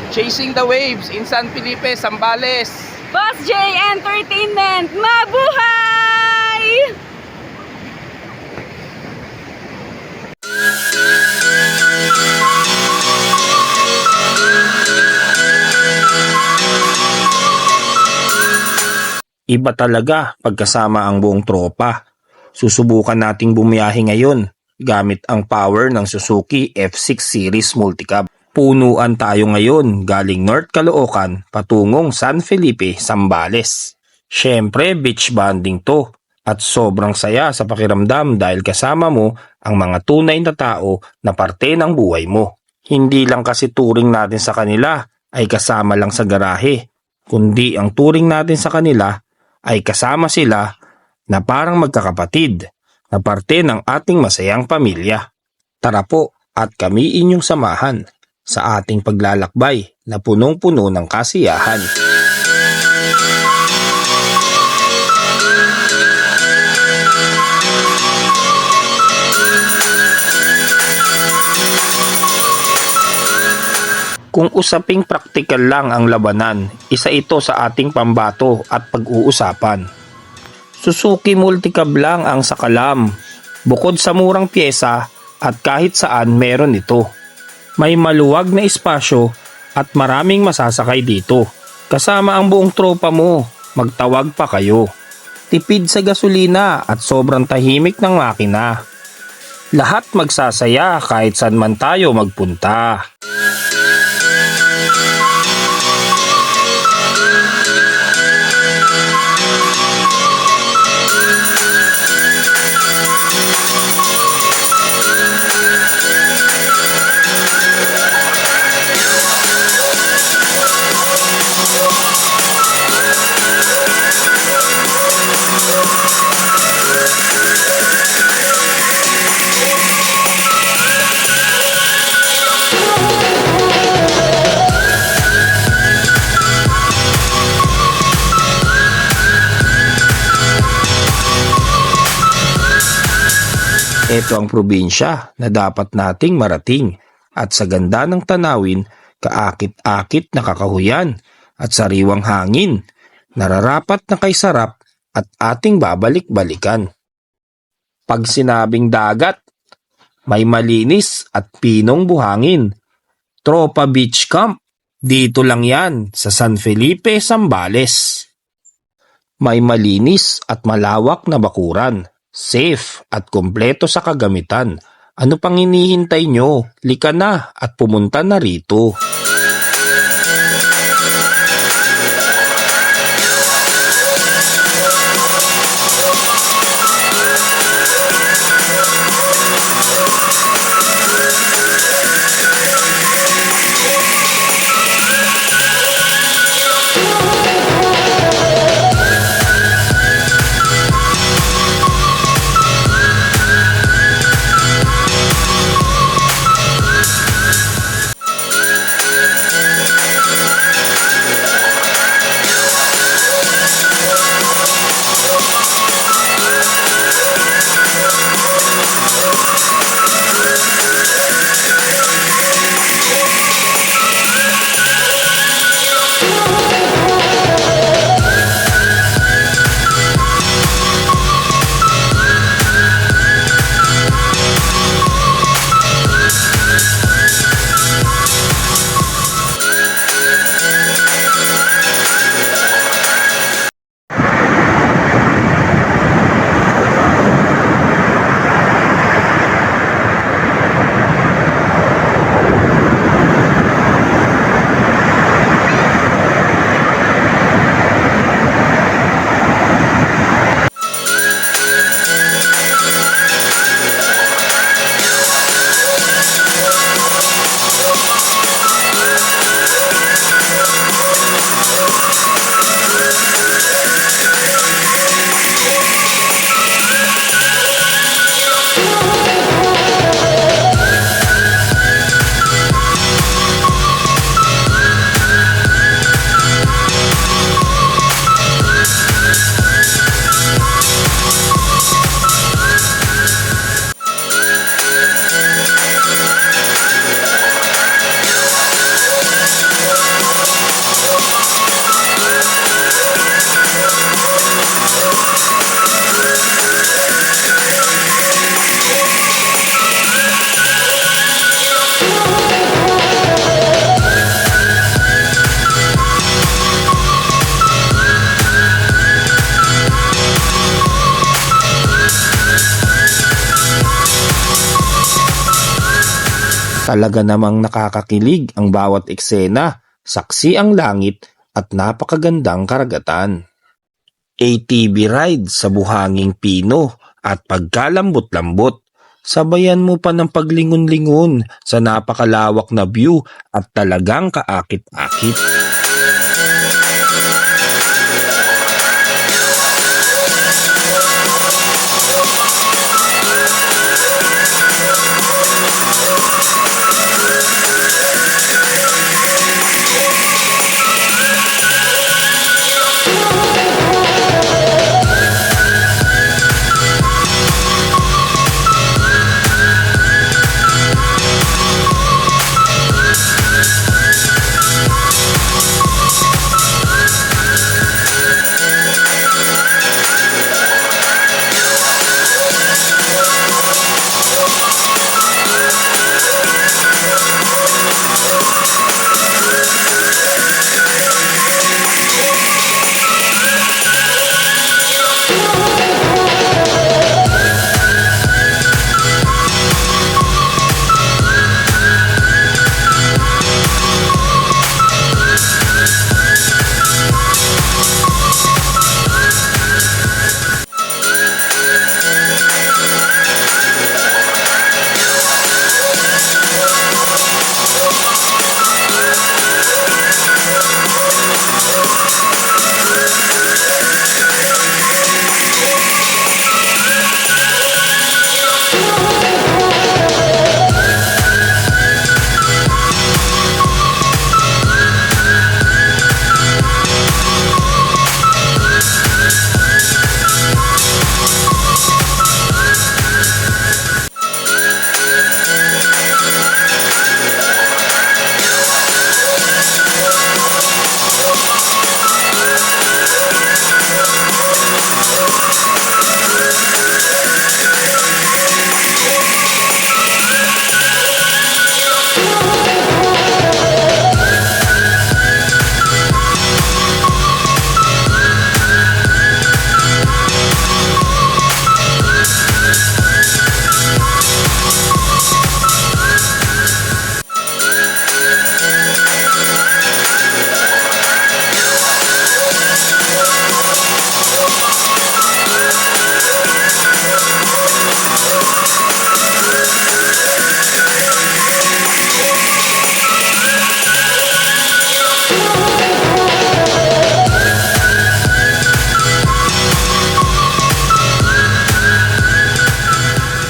Chasing the Waves in San Felipe, Zambales. Boss J Entertainment, mabuhay! Iba talaga pagkasama ang buong tropa. Susubukan nating bumiyahe ngayon gamit ang power ng Suzuki F6 Series Multicab. Punuan tayo ngayon galing North Caloocan patungong San Felipe, Zambales. Syempre beach bonding to at sobrang saya sa pakiramdam dahil kasama mo ang mga tunay na tao na parte ng buhay mo. Hindi lang kasi turing natin sa kanila ay kasama lang sa garahe, kundi ang turing natin sa kanila ay kasama sila na parang magkakapatid na parte ng ating masayang pamilya. Tara po at kami inyong samahan sa ating paglalakbay na punong-puno ng kasiyahan. Kung usaping praktikal lang ang labanan, isa ito sa ating pambato at pag-uusapan. Suzuki Multicab lang ang sakalam. Bukod sa murang pyesa at kahit saan meron ito. May maluwag na espasyo at maraming masasakay dito. Kasama ang buong tropa mo, magtawag pa kayo. Tipid sa gasolina at sobrang tahimik ng makina. Lahat magsasaya kahit saan man tayo magpunta. Ito ang probinsya na dapat nating marating at sa ganda ng tanawin, kaakit-akit na kakahuyan at sariwang hangin, nararapat na kay sarap at ating babalik-balikan. Pag sinabing dagat, may malinis at pinong buhangin. Tropa Beach Camp, dito lang yan sa San Felipe, Zambales. May malinis at malawak na bakuran. Safe at kompleto sa kagamitan. Ano pang hinihintay nyo? Lika na at pumunta na rito. Talaga namang nakakakilig ang bawat eksena, saksi ang langit at napakagandang karagatan. ATV ride sa buhanging pino at pagkalambot-lambot. Sabayan mo pa ng paglingon-lingon sa napakalawak na view at talagang kaakit-akit.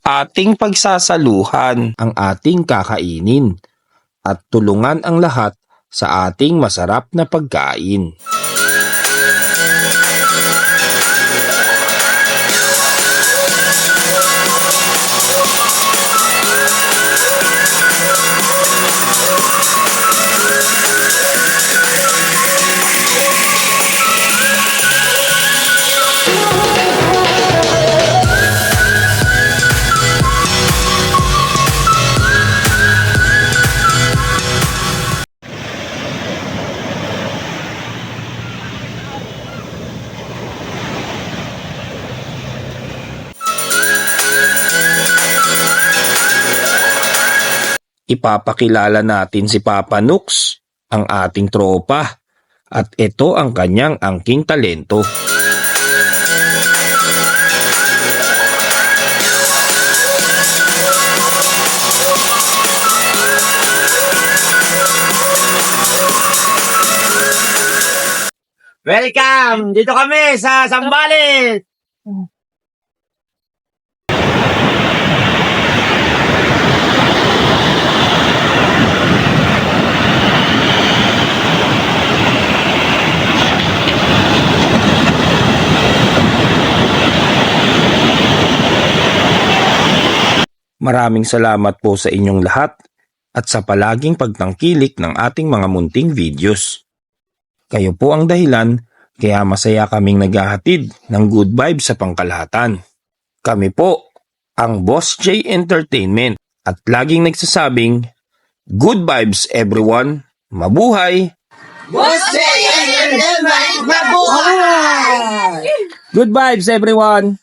Ating pagsasaluhan ang ating kakainin at tulungan ang lahat sa ating masarap na pagkain. Ipapakilala natin si Papa Nux, ang ating tropa, at ito ang kanyang angking talento. Welcome! Dito kami sa Zambales! Maraming salamat po sa inyong lahat at sa palaging pagtangkilik ng ating mga munting videos. Kayo po ang dahilan kaya masaya kaming naghahatid ng good vibes sa pangkalahatan. Kami po ang Boss J Entertainment at laging nagsasabing, good vibes everyone, mabuhay! Boss J Entertainment, mabuhay! Good vibes everyone!